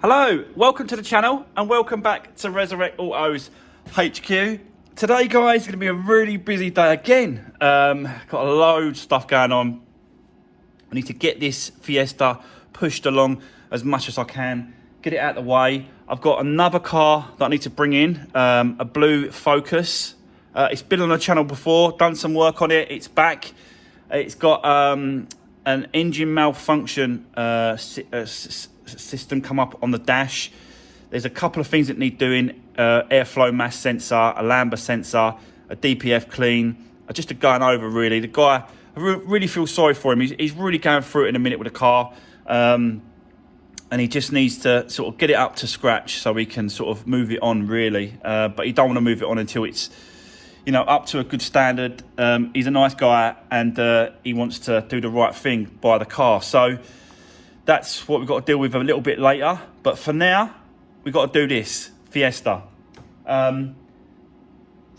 Hello, welcome to the channel and welcome back to Resurwreck Autos HQ. Today guys, is going to be a really busy day again. Got a load of stuff going on. I need to get this Fiesta pushed along as much as I can, get it out of the way. I've got another car that I need to bring in, a blue Focus. It's been on the channel before, done some work on it, it's back. It's got an engine malfunction system come up on the dash. There's a couple of things that need doing, airflow mass sensor, a Lambda sensor, a DPF clean, just a going over really. The guy, I really feel sorry for him. He's really going through it in a minute with the car, and he just needs to sort of get it up to scratch so we can sort of move it on really, but he don't want to move it on until it's, you know, up to a good standard. He's a nice guy and he wants to do the right thing by the car. So that's what we've got to deal with a little bit later. But for now, we've got to do this Fiesta. So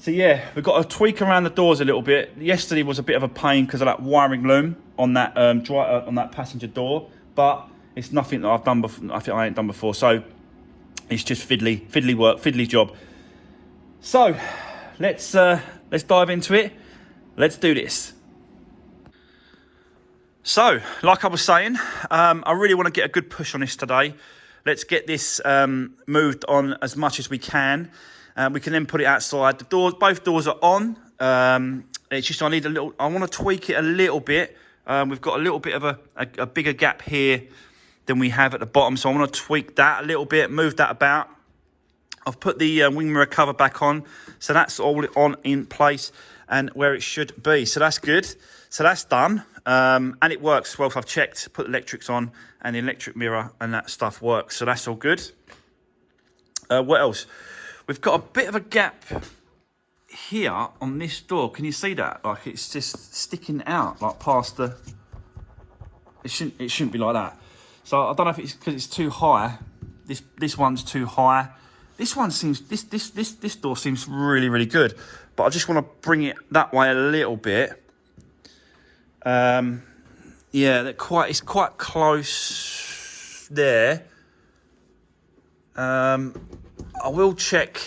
yeah, we've got to tweak around the doors a little bit. Yesterday was a bit of a pain because of that wiring loom on that on that passenger door. But it's nothing that I've done before. I think I ain't done before. So it's just fiddly work, fiddly job. So let's dive into it. Let's do this. So, like I was saying, I really want to get a good push on this today. Let's get this moved on as much as we can. We can then put it outside. The doors, both doors are on. It's just I want to tweak it a little bit. We've got a little bit of a bigger gap here than we have at the bottom, so I want to tweak that a little bit, move that about. I've put the wing mirror cover back on, so that's all on in place and where it should be. So that's good. So that's done, and it works well. I've checked, put the electrics on, and the electric mirror and that stuff works. So that's all good. What else? We've got a bit of a gap here on this door. Can you see that? Like it's just sticking out, like past the. It shouldn't be like that. So I don't know if it's because it's too high. This one's too high. This one seems, this door seems really good, but I just want to bring it that way a little bit. Yeah, it's quite close there. I will check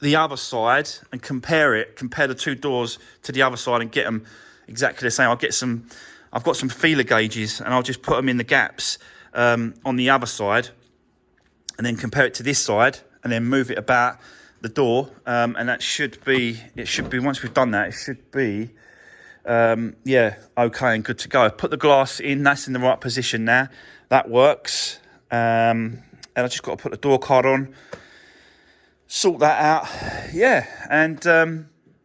the other side and compare the two doors to the other side and get them exactly the same. I've got some feeler gauges and I'll just put them in the gaps on the other side, and then compare it to this side, and then move it about the door, and that should be, once we've done that, it should be, yeah, okay and good to go. Put the glass in, that's in the right position now, that works, and I just got to put the door card on, sort that out, yeah, and,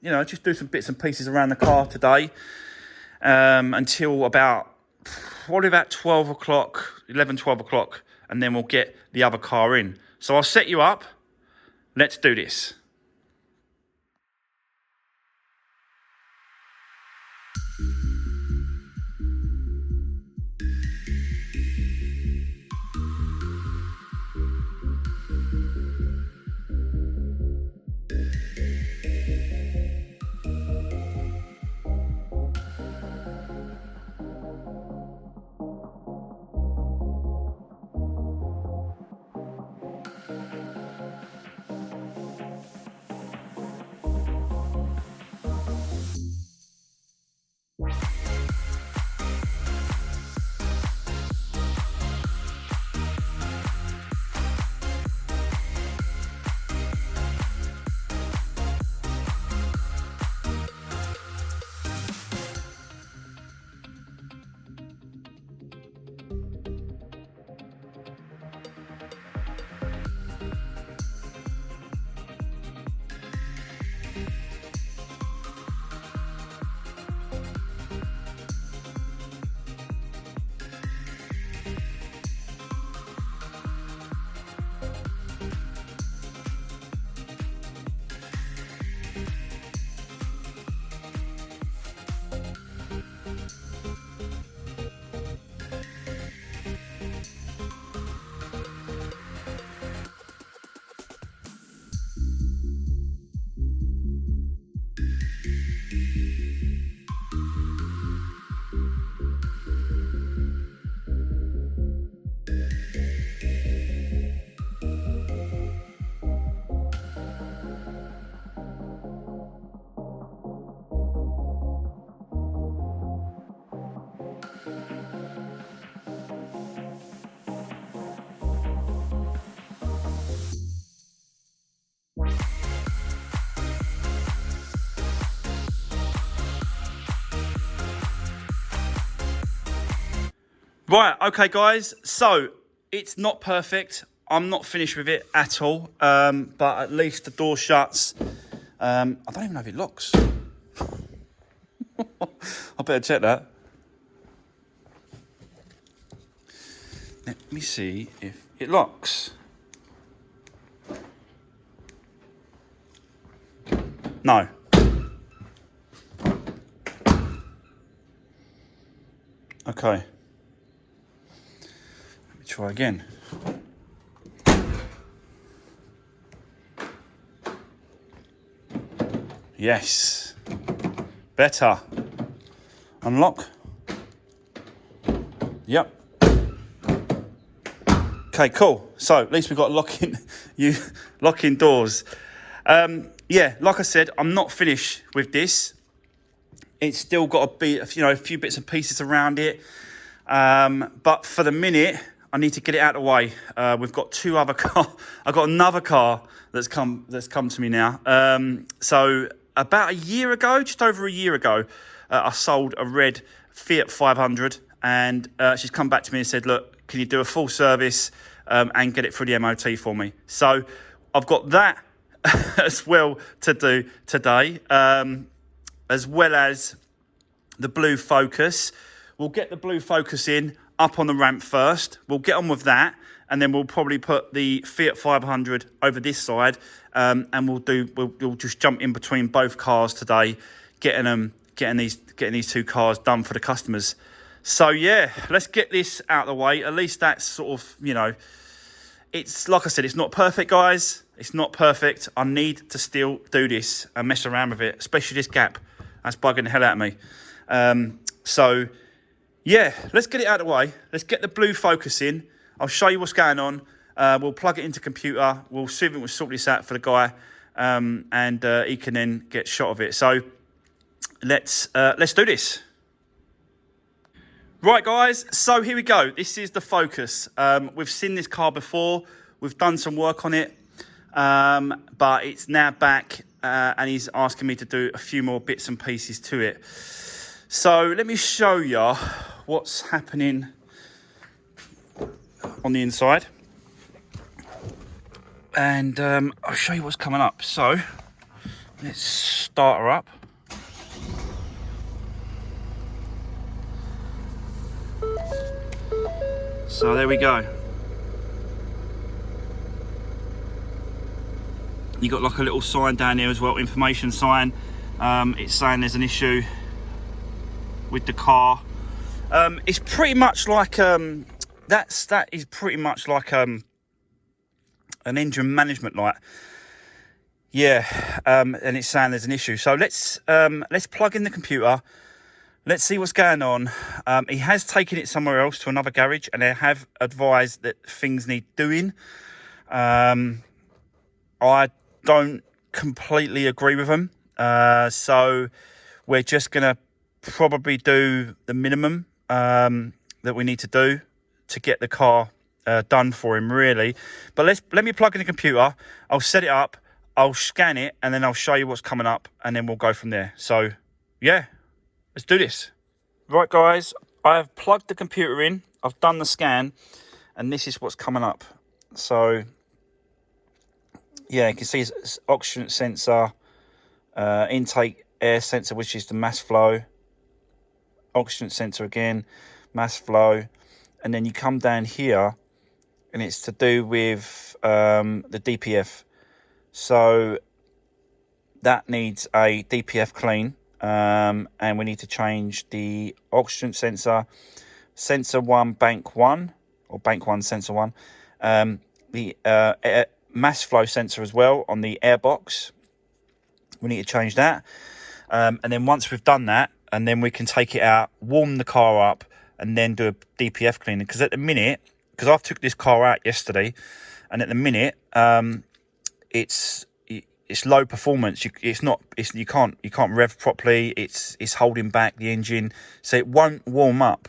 you know, just do some bits and pieces around the car today, until probably about 12 o'clock, 11, 12 o'clock, and then we'll get the other car in. So I'll set you up. Let's do this. Right, okay, guys. So it's not perfect. I'm not finished with it at all. But at least the door shuts. I don't even know if it locks. I better check that. Let me see if it locks. No. Okay. Let me try again. Yes. Better. Unlock. Yep. Okay, cool. So at least we've got locking doors. Yeah, like I said, I'm not finished with this. It's still got to be, a few bits and pieces around it. But for the minute, I need to get it out of the way. We've got two other cars. I've got another car that's come to me now. So about a year ago, just over a year ago, I sold a red Fiat 500, and she's come back to me and said, look, can you do a full service and get it through the MOT for me? So I've got that as well to do today, as well as the blue Focus. We'll get the blue Focus in up on the ramp first. We'll get on with that, and then we'll probably put the Fiat 500 over this side, and we'll just jump in between both cars today, getting these two cars done for the customers. So yeah, let's get this out of the way. At least that's sort of, it's like I said, it's not perfect, guys. It's not perfect. I need to still do this and mess around with it, especially this gap. That's bugging the hell out of me. So yeah, let's get it out of the way. Let's get the blue Focus in. I'll show you what's going on. We'll plug it into computer. We'll see if we can sort this out for the guy, and he can then get shot of it. So let's do this. Right, guys. So here we go. This is the Focus. We've seen this car before. We've done some work on it, but it's now back, and he's asking me to do a few more bits and pieces to it. So let me show you what's happening on the inside, and I'll show you what's coming up. So let's start her up. So there we go. You got like a little sign down there as well, information sign. It's saying there's an issue with the car. It's pretty much like that is pretty much like an engine management light. Yeah, and it's saying there's an issue. So let's plug in the computer. Let's see what's going on. He has taken it somewhere else to another garage, and they have advised that things need doing. I don't completely agree with them. So we're just going to probably do the minimum that we need to do to get the car done for him, really. But let me plug in the computer. I'll set it up. I'll scan it, and then I'll show you what's coming up, and then we'll go from there. So, yeah. Let's do this. Right, guys, I have plugged the computer in. I've done the scan, and this is what's coming up. So, yeah, you can see it's oxygen sensor, intake air sensor, which is the mass flow, oxygen sensor again, mass flow, and then you come down here, and it's to do with the DPF. So, that needs a DPF clean. And we need to change the oxygen sensor, sensor 1, bank 1, or bank 1, sensor 1, the mass flow sensor as well on the airbox. We need to change that. And then once we've done that, and then we can take it out, warm the car up, and then do a DPF cleaning. Because at the minute, because I've took this car out yesterday, and at the minute, it's low performance. You can't rev properly. It's holding back the engine, so it won't warm up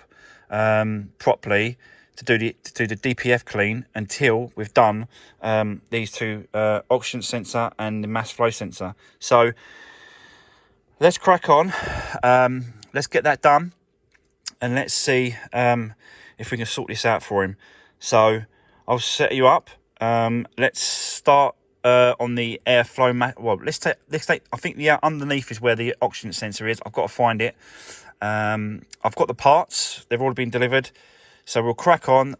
properly to do the DPF clean until we've done these two oxygen sensor and the mass flow sensor. So let's crack on. Let's get that done, and let's see if we can sort this out for him. So I'll set you up. Let's start on the airflow. Well, let's take. I think the underneath is where the oxygen sensor is. I've got to find it. I've got the parts. They've already been delivered. So we'll crack on,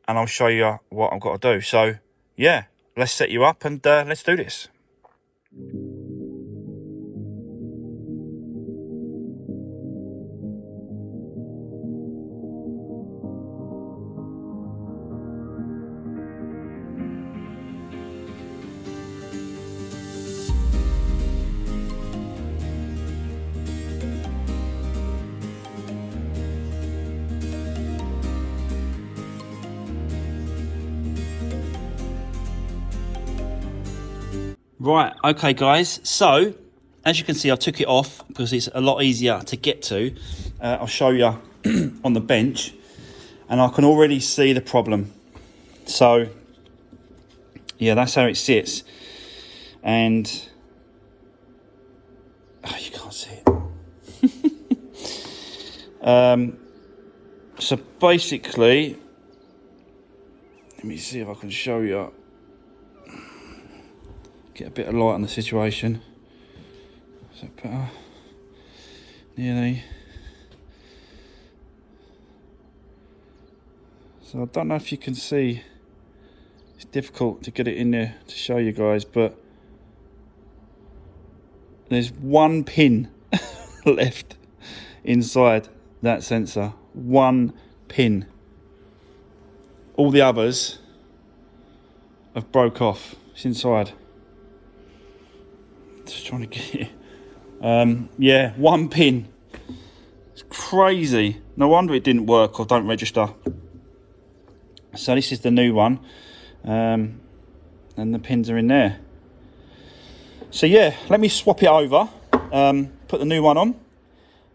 and I'll show you what I've got to do. So yeah, let's set you up and let's do this. Right, okay guys, so as you can see I took it off because it's a lot easier to get to. I'll show you on the bench, and I can already see the problem. So yeah, that's how it sits, and you can't see it. So basically, let me see if I can show you. Get a bit of light on the situation. Is that better? Nearly. So I don't know if you can see. It's difficult to get it in there to show you guys, but there's one pin left inside that sensor. One pin. All the others have broke off. It's inside. Just trying to get it. Yeah, one pin. It's crazy. No wonder it didn't work or don't register. So this is the new one, and the pins are in there. So yeah, let me swap it over, put the new one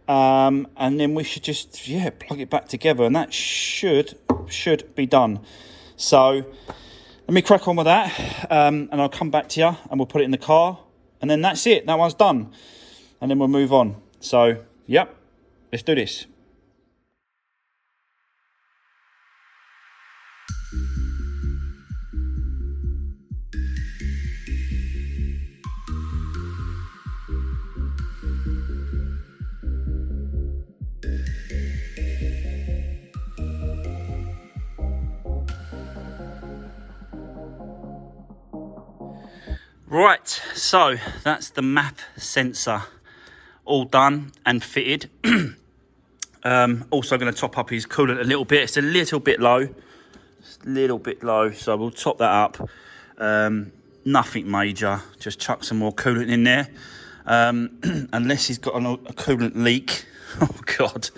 on, and then we should just plug it back together, and that should be done. So let me crack on with that, and I'll come back to you, and we'll put it in the car. And then that's it. That one's done. And then we'll move on. So, yep. Let's do this. Right, so that's the MAF sensor all done and fitted. Also going to top up his coolant a little bit. It's a little bit low. So we'll top that up. Nothing major. Just chuck some more coolant in there. Unless he's got a coolant leak. Oh, God.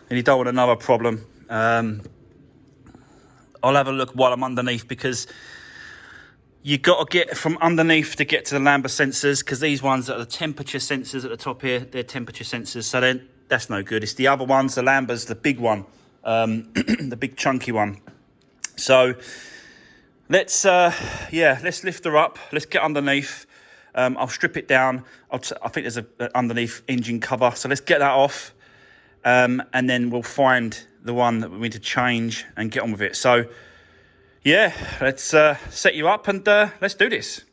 And you don't want another problem. I'll have a look while I'm underneath, because you got to get from underneath to get to the Lambda sensors, because these ones are the temperature sensors at the top here. They're temperature sensors, so then that's no good. It's the other ones, the Lambda's the big one, the big chunky one. So let's lift her up. Let's get underneath. I'll strip it down. I think there's an underneath engine cover, so let's get that off, and then we'll find the one that we need to change and get on with it. So yeah, let's set you up and let's do this.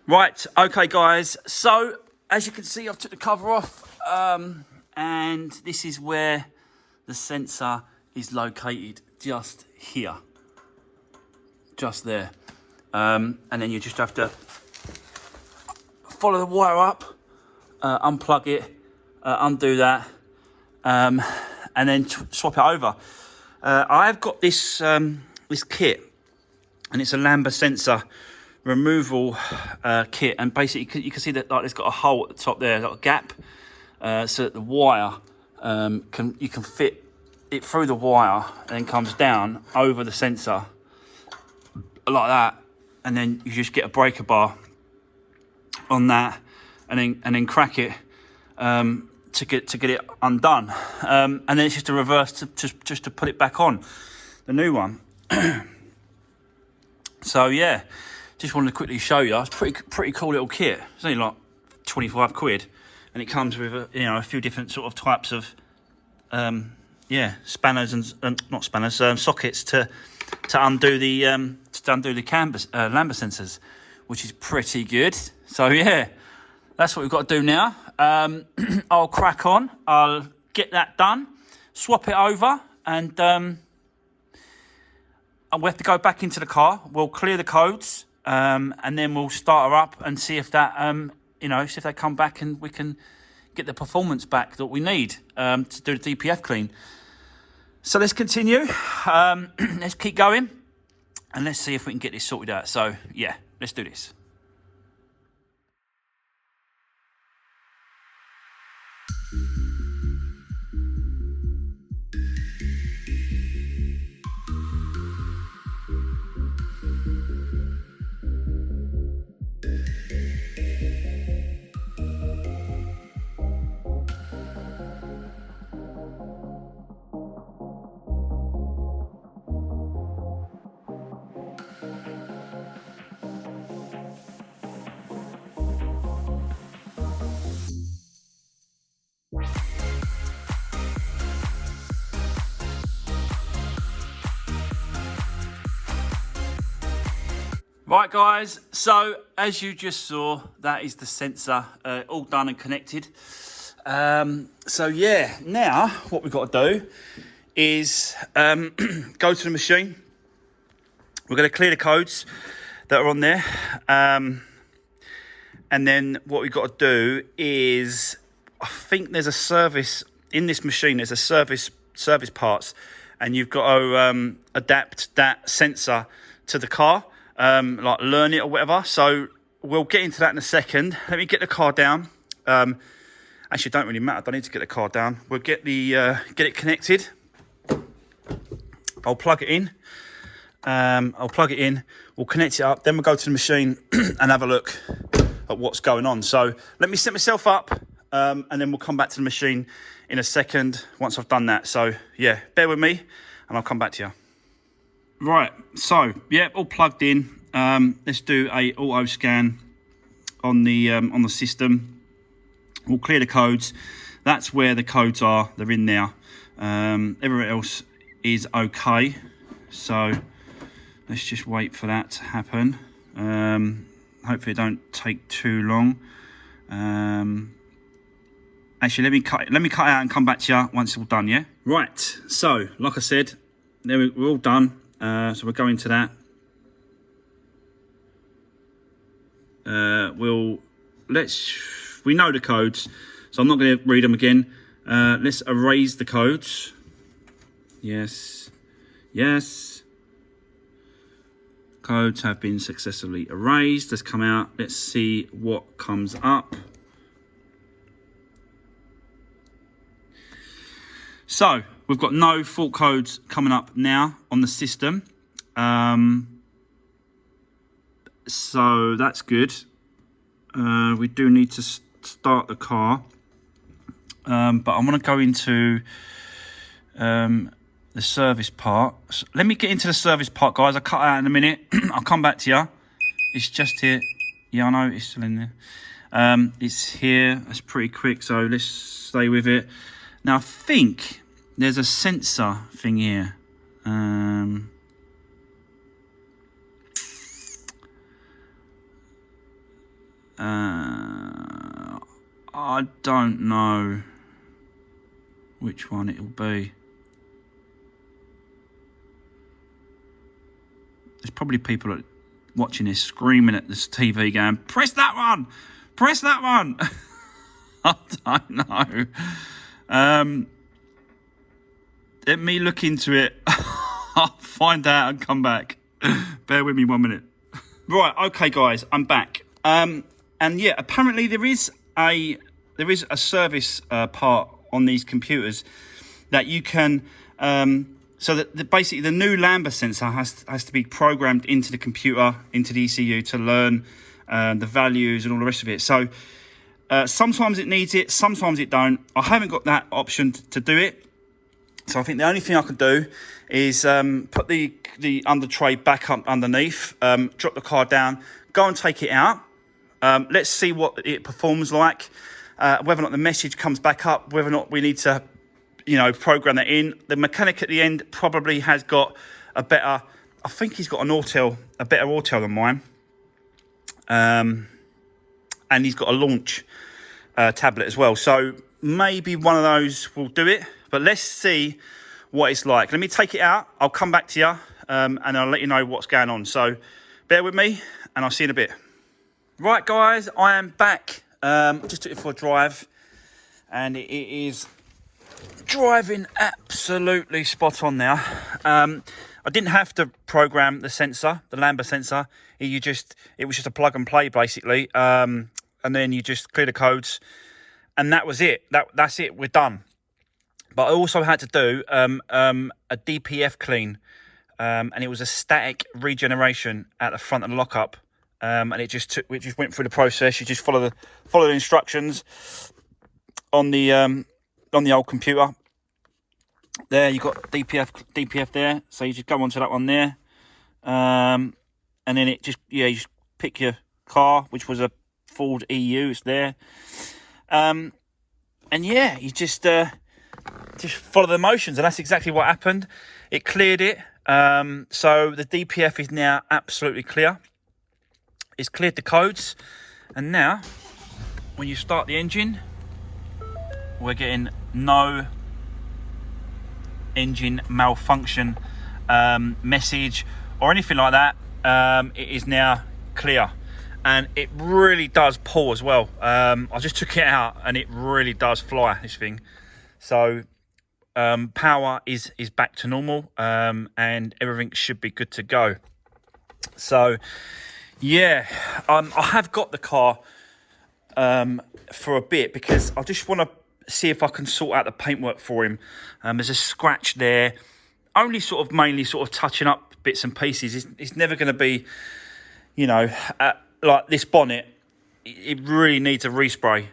Right, okay guys, so as you can see I've took the cover off, and this is where the sensor is located, just here, just there, and then you just have to follow the wire up, unplug it, undo that, and then swap it over. I've got this this kit, and it's a Lambda sensor removal kit, and basically you can see that like it's got a hole at the top there, like a gap, so that the wire you can fit it through the wire and then comes down over the sensor like that, and then you just get a breaker bar on that, and then crack it to get it undone, and then it's just a reverse just to put it back on the new one. So yeah, just wanted to quickly show you. It's pretty cool little kit. It's only like 25 quid, and it comes with a few different sort of types of spanners and not spanners, sockets to undo the Lambda sensors, which is pretty good. So yeah, that's what we've got to do now. I'll crack on. I'll get that done, swap it over, and we have to go back into the car. We'll clear the codes, and then we'll start her up and see if that see if they come back and we can get the performance back that we need to do the DPF clean. So let's continue. Let's keep going, and let's see if we can get this sorted out. So yeah, let's do this. Right guys, so as you just saw, that is the sensor all done and connected. So yeah, now what we've got to do is go to the machine. We're going to clear the codes that are on there, and then what we've got to do is, I think there's a service in this machine. There's a service parts, and you've got to adapt that sensor to the car. Like learn it or whatever. So we'll get into that in a second. Let me get the car down. Actually, it don't really matter. I don't need to get the car down. We'll get it connected. I'll plug it in. We'll connect it up. Then we'll go to the machine and have a look at what's going on. So let me set myself up, and then we'll come back to the machine in a second once I've done that. So yeah, bear with me, and I'll come back to you. Right, so yeah, all plugged in. Let's do a auto scan on the system. We'll clear the codes. That's where the codes are. They're in there. Everywhere else is okay. So let's just wait for that to happen. Hopefully it don't take too long. Actually, let me cut it out and come back to you once it's all done. Yeah. Right. So like I said, we're all done. So we'll go into that. We know the codes, so I'm not going to read them again. Let's erase the codes. Yes. Codes have been successfully erased. Let's come out. Let's see what comes up. So we've got no fault codes coming up now on the system. So that's good. We do need to start the car. But I'm going to go into the service part. So let me get into the service part, guys. I'll cut out in a minute. I'll come back to you. It's just here. Yeah, I know it's still in there. It's here. It's pretty quick, so let's stay with it. Now, I think there's a sensor thing here. I don't know which one it'll be. There's probably people watching this screaming at this TV going, press that one! Press that one! I don't know. Let me look into it. I'll find out and come back. Bear with me 1 minute. Right, okay, guys, I'm back. And yeah, apparently there is a service part on these computers that you can. So that basically the new Lambda sensor has to be programmed into the computer, into the ECU, to learn the values and all the rest of it. So sometimes it needs it, sometimes it don't. I haven't got that option to do it. So I think the only thing I can do is put the under tray back up underneath, drop the car down, go and take it out. Let's see what it performs like, whether or not the message comes back up, whether or not we need to, program that in. The mechanic at the end probably has got a better, I think he's got a better Autel than mine. And he's got a launch tablet as well. So maybe one of those will do it. But let's see what it's like. Let me take it out. I'll come back to you and I'll let you know what's going on. So bear with me and I'll see you in a bit. Right, guys, I am back. Just took it for a drive and it is driving absolutely spot on now. I didn't have to program the sensor, the Lambda sensor. It was just a plug and play basically. And then you just clear the codes and that was it. That's it, we're done. But I also had to do a DPF clean, and it was a static regeneration at the front of the lockup, and it just went through the process. You just follow the instructions on the old computer. There you got DPF there, so you just go onto that one there, and then you just pick your car, which was a Ford EU. It's there, and yeah, you just follow the motions, and that's exactly what happened. It cleared it. So the DPF is now absolutely clear. It's cleared the codes, and now when you start the engine, we're getting no engine malfunction message or anything like that. It is now clear, and it really does pull as well. I just took it out and it really does fly, this thing. So power is back to normal, and everything should be good to go. So yeah, I have got the car for a bit because I just want to see if I can sort out the paintwork for him. There's a scratch there, only mainly touching up bits and pieces. It's never going to be, like this bonnet. It really needs a respray.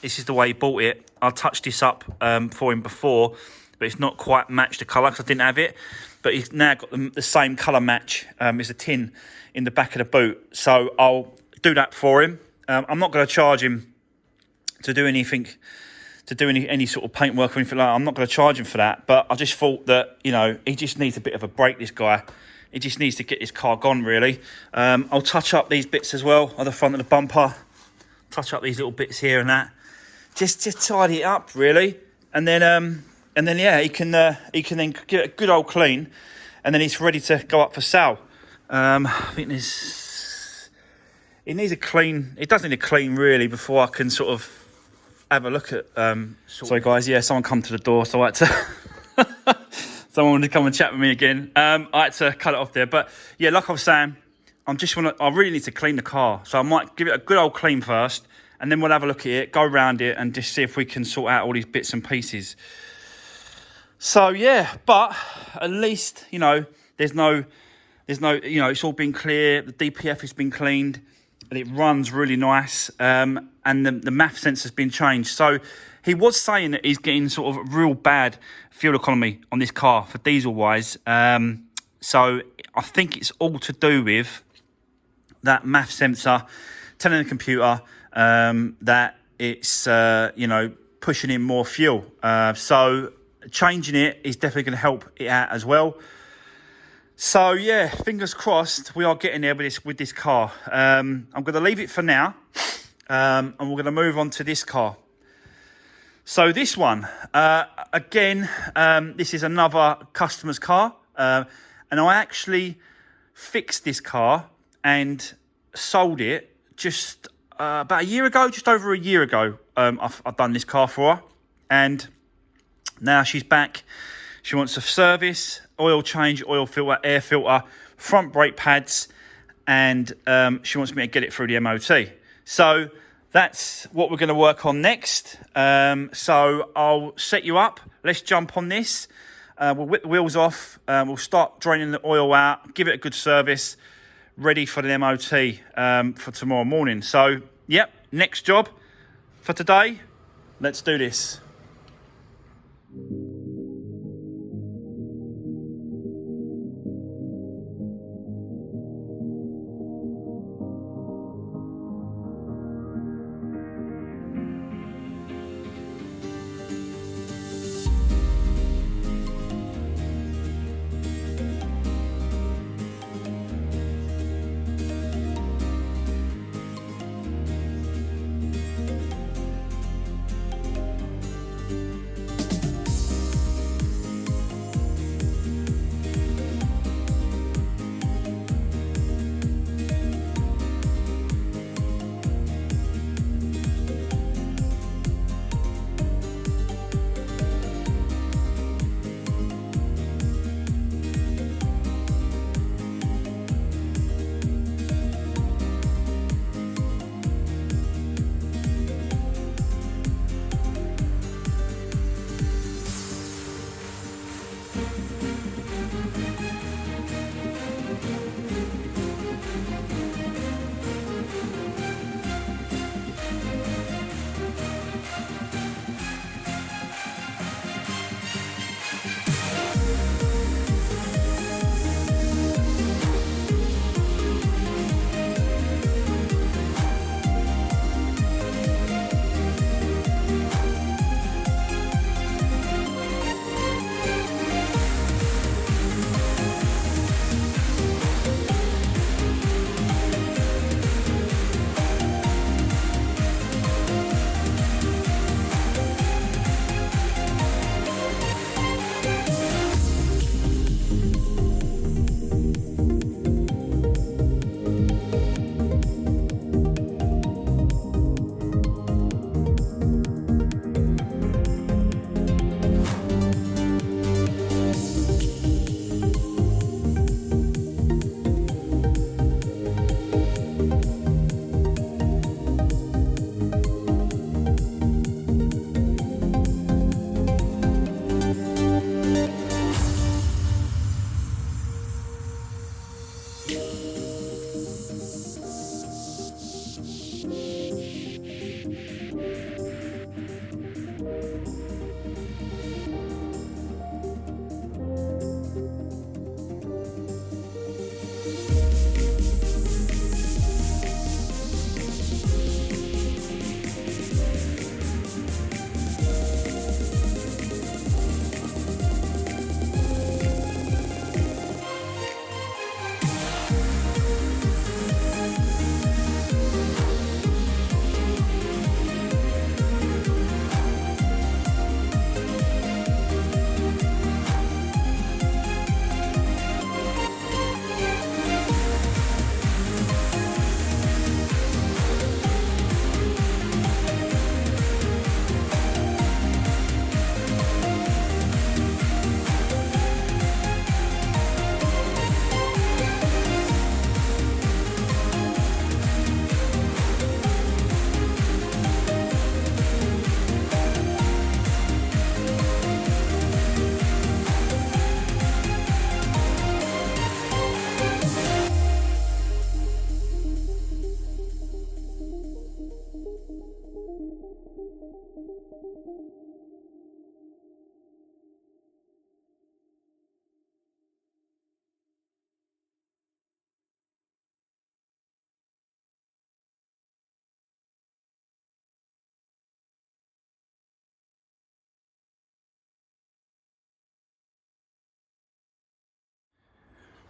This is the way he bought it. I touched this up for him before, but it's not quite matched the colour because I didn't have it. But he's now got the same colour match as the tin in the back of the boot. So I'll do that for him. I'm not going to charge him to do anything, to do any sort of paintwork or anything like that. I'm not going to charge him for that. But I just thought that, he just needs a bit of a break, this guy. He just needs to get his car gone, really. I'll touch up these bits as well on the front of the bumper. Touch up these little bits here and that. Just tidy it up, really. And then yeah, he can then get a good old clean, and then he's ready to go up for sale. I think it needs a clean. It does need a clean, really, before I can sort of have a look at. Sorry, guys. Yeah, someone come to the door, so I had to. Someone wanted to come and chat with me again. I had to cut it off there, but yeah, like I was saying, I really need to clean the car, so I might give it a good old clean first, and then we'll have a look at it, go around it, and just see if we can sort out all these bits and pieces. So yeah, but at least it's all been clear. The DPF has been cleaned, and it runs really nice. And the MAF sensor's been changed. So he was saying that he's getting sort of real bad fuel economy on this car for diesel wise. So I think it's all to do with that MAF sensor telling the computer that it's pushing in more fuel. So changing it is definitely going to help it out as well. So yeah, fingers crossed we are getting there with this car. I'm going to leave it for now, and we're going to move on to this car. So this one, again, this is another customer's car, and I actually fixed this car and sold it just about a year ago, just over a year ago. I've done this car for her, and now she's back. She wants a service, oil change, oil filter, air filter, front brake pads, and she wants me to get it through the MOT. So that's what we're going to work on next. So I'll set you up. Let's jump on this. We'll whip the wheels off. We'll start draining the oil out, give it a good service, ready for the MOT for tomorrow morning. So, yep, next job for today. Let's do this.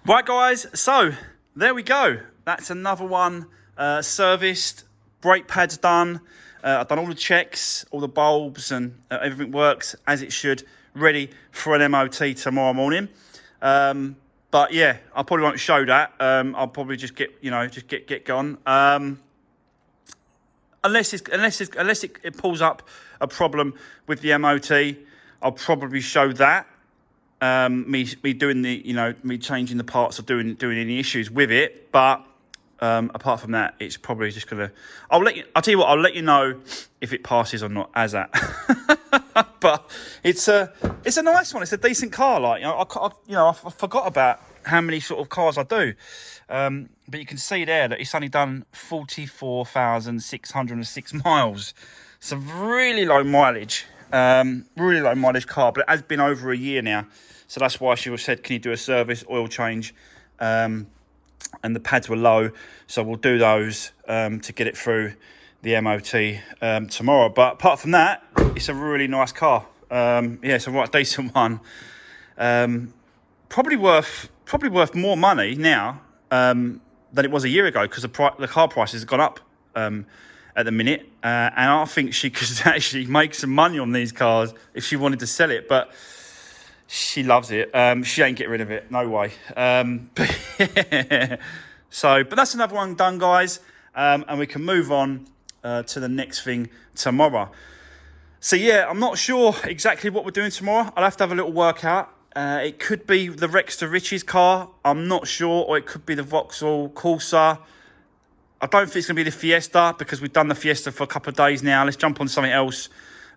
Right, guys, so there we go. That's another one serviced, brake pads done. I've done all the checks, all the bulbs, and everything works as it should, ready for an MOT tomorrow morning. But yeah, I probably won't show that. I'll probably just get going. Unless it pulls up a problem with the MOT, I'll probably show that. Me doing me changing the parts or doing any issues with it. But Apart from that, it's probably just gonna. I'll tell you what. I'll let you know if it passes or not as that. But it's a nice one. It's a decent car. Like I forgot about how many sort of cars I do. But you can see there that it's only done 44,606 miles. It's a really low mileage. Really low mileage car, but it has been over a year now. So that's why she said, can you do a service, oil change? And the pads were low, so we'll do those to get it through the MOT tomorrow. But apart from that, it's a really nice car. Yeah, it's a right decent one. Probably worth more money now than it was a year ago, because the car prices have gone up at the minute, and I think she could actually make some money on these cars if she wanted to sell it, but she loves it. She ain't getting rid of it, no way. But that's another one done, guys, and we can move on to the next thing tomorrow. So yeah, I'm not sure exactly what we're doing tomorrow. I'll have to have a little workout. It could be the Rex to Richie's car, I'm not sure, or it could be the Vauxhall Corsa. I don't think it's going to be the Fiesta, because we've done the Fiesta for a couple of days now. Let's jump on something else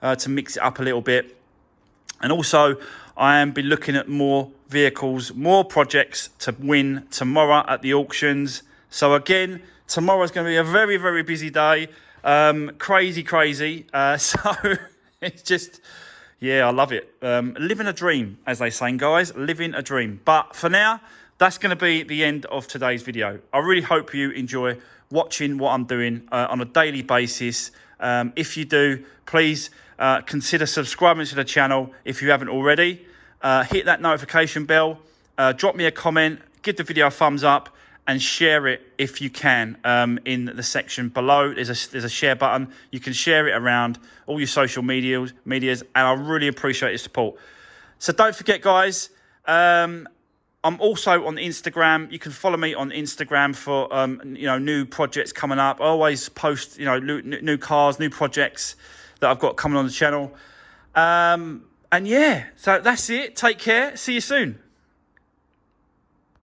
to mix it up a little bit. And also, I am be looking at more vehicles, more projects to win tomorrow at the auctions. So again, tomorrow's going to be a very, very busy day. Crazy. So it's just, yeah, I love it. Living a dream, as they say, guys. Living a dream. But for now, that's going to be the end of today's video. I really hope you enjoy watching what I'm doing on a daily basis. If you do, please consider subscribing to the channel if you haven't already. Hit that notification bell, drop me a comment, give the video a thumbs up, and share it if you can in the section below. There's a share button. You can share it around all your social medias, and I really appreciate your support. So don't forget, guys, I'm also on Instagram. You can follow me on Instagram for new projects coming up. I always post new cars, new projects that I've got coming on the channel. And yeah, so that's it. Take care. See you soon.